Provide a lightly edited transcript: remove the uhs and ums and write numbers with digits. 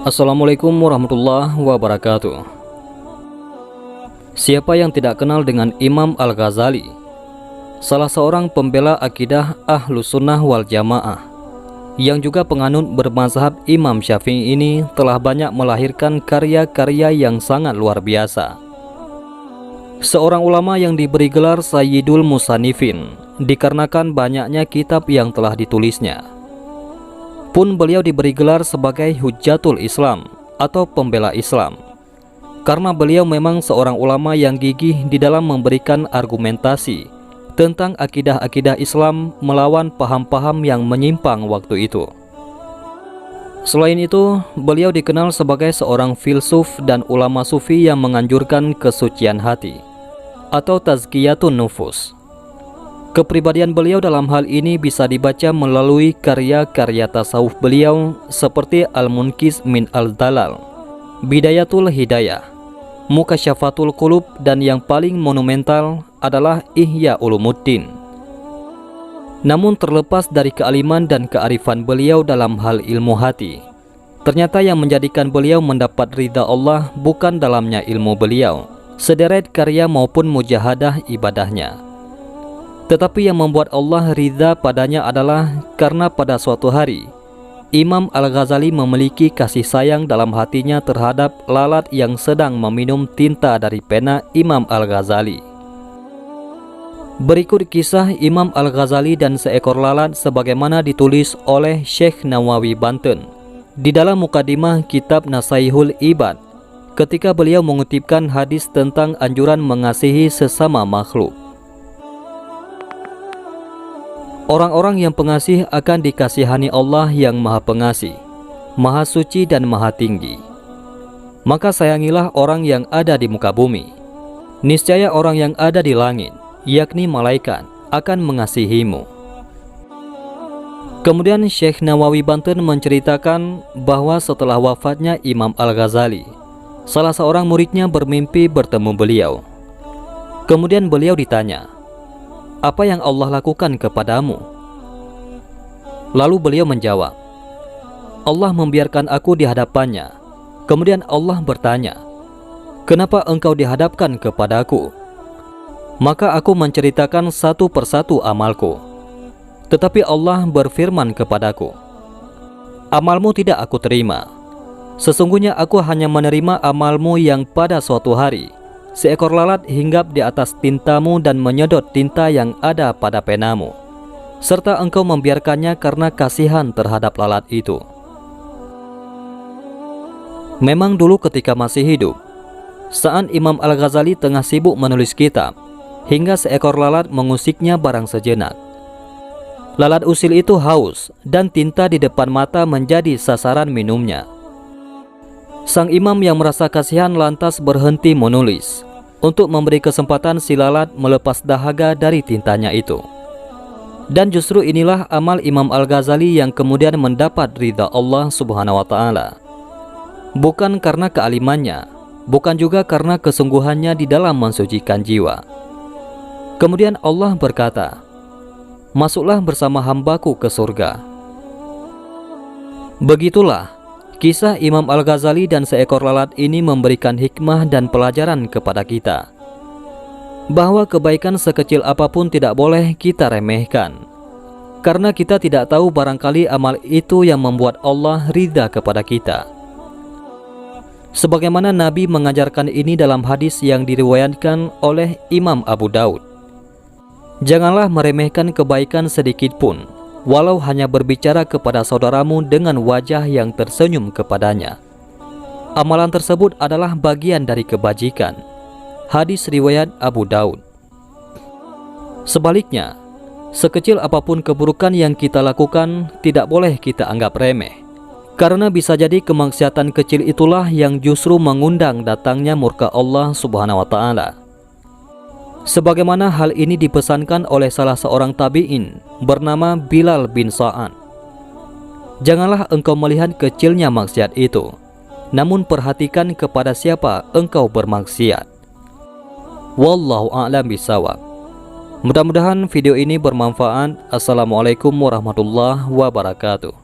Assalamualaikum warahmatullahi wabarakatuh. Siapa yang tidak kenal dengan Imam Al-Ghazali, salah seorang pembela akidah Ahlus Sunnah wal Jamaah, yang juga penganut bermazhab Imam Syafi'i ini telah banyak melahirkan karya-karya yang sangat luar biasa. Seorang ulama yang diberi gelar Sayyidul Musannifin dikarenakan banyaknya kitab yang telah ditulisnya. Pun beliau diberi gelar sebagai Hujjatul Islam atau pembela Islam, karena beliau memang seorang ulama yang gigih di dalam memberikan argumentasi tentang akidah-akidah Islam melawan paham-paham yang menyimpang waktu itu. Selain itu, beliau dikenal sebagai seorang filsuf dan ulama sufi yang menganjurkan kesucian hati atau tazkiyatun nufus. Kepribadian beliau dalam hal ini bisa dibaca melalui karya-karya tasawuf beliau seperti Al-Munqidh min Al-Dalal, Bidayatul Hidayah, Mukasyafatul Qulub, dan yang paling monumental adalah Ihya Ulumuddin. Namun terlepas dari kealiman dan kearifan beliau dalam hal ilmu hati, ternyata yang menjadikan beliau mendapat ridha Allah bukan dalamnya ilmu beliau, sederet karya maupun mujahadah ibadahnya, tetapi yang membuat Allah ridha padanya adalah karena pada suatu hari Imam Al-Ghazali memiliki kasih sayang dalam hatinya terhadap lalat yang sedang meminum tinta dari pena Imam Al-Ghazali. Berikut kisah Imam Al-Ghazali dan seekor lalat sebagaimana ditulis oleh Syekh Nawawi Banten di dalam mukadimah kitab Nasaihul Ibad ketika beliau mengutipkan hadis tentang anjuran mengasihi sesama makhluk. Orang-orang yang pengasih akan dikasihani Allah yang Maha Pengasih, Maha Suci dan Maha Tinggi. Maka sayangilah orang yang ada di muka bumi. Niscaya orang yang ada di langit, yakni malaikat, akan mengasihimu. Kemudian Syekh Nawawi Banten menceritakan bahwa setelah wafatnya Imam Al-Ghazali, salah seorang muridnya bermimpi bertemu beliau. Kemudian beliau ditanya, "Apa yang Allah lakukan kepadamu?" Lalu beliau menjawab, "Allah membiarkan aku di hadapannya." Kemudian Allah bertanya, "Kenapa engkau dihadapkan kepadaku?" Maka aku menceritakan satu persatu amalku. Tetapi Allah berfirman kepadaku, "Amalmu tidak aku terima. Sesungguhnya aku hanya menerima amalmu yang pada suatu hari seekor lalat hinggap di atas tintamu dan menyedot tinta yang ada pada penamu, serta engkau membiarkannya karena kasihan terhadap lalat itu." Memang dulu ketika masih hidup, saat Imam Al-Ghazali tengah sibuk menulis kitab, hingga seekor lalat mengusiknya barang sejenak. Lalat usil itu haus dan tinta di depan mata menjadi sasaran minumnya. Sang imam yang merasa kasihan lantas berhenti menulis untuk memberi kesempatan si lalat melepas dahaga dari tintanya itu. Dan justru inilah amal Imam Al-Ghazali yang kemudian mendapat ridha Allah Subhanahu wa Ta'ala. Bukan karena kealimannya, bukan juga karena kesungguhannya di dalam mensucikan jiwa. Kemudian Allah berkata, "Masuklah bersama hambaku ke surga." Begitulah kisah Imam Al-Ghazali dan seekor lalat ini memberikan hikmah dan pelajaran kepada kita, bahwa kebaikan sekecil apapun tidak boleh kita remehkan, karena kita tidak tahu barangkali amal itu yang membuat Allah ridha kepada kita. Sebagaimana Nabi mengajarkan ini dalam hadis yang diriwayatkan oleh Imam Abu Daud, "Janganlah meremehkan kebaikan sedikit pun, walau hanya berbicara kepada saudaramu dengan wajah yang tersenyum kepadanya. Amalan tersebut adalah bagian dari kebajikan." Hadis riwayat Abu Daud. Sebaliknya, sekecil apapun keburukan yang kita lakukan tidak boleh kita anggap remeh, karena bisa jadi kemaksiatan kecil itulah yang justru mengundang datangnya murka Allah Subhanahu wa Ta'ala. Sebagaimana hal ini dipesankan oleh salah seorang tabi'in bernama Bilal bin Sa'ad, "Janganlah engkau melihat kecilnya maksiat itu, namun perhatikan kepada siapa engkau bermaksiat." Wallahu a'lam bishawab. Mudah-mudahan video ini bermanfaat. Assalamualaikum warahmatullahi wabarakatuh.